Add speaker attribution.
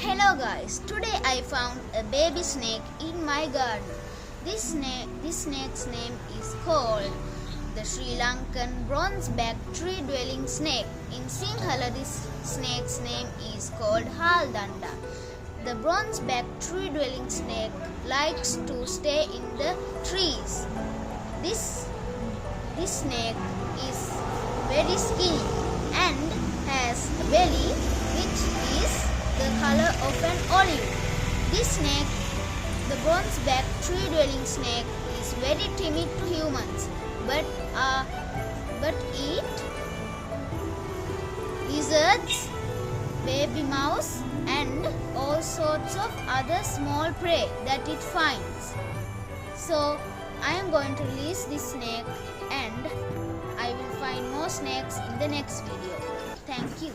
Speaker 1: Hello guys, today I found a baby snake in my garden. This snake's name is called the Sri Lankan bronze-back tree-dwelling snake. In Sinhala, this snake's name is called Haldanda. The bronze-back tree-dwelling snake likes to stay in the trees. This snake is very skinny and has a belly which is the color of an olive. This snake, the bronze-back tree-dwelling snake, is very timid to humans, but eat lizards, baby mouse, and all sorts of other small prey that it finds. So I am going to release this snake, and I will find more snakes in the next video. Thank you.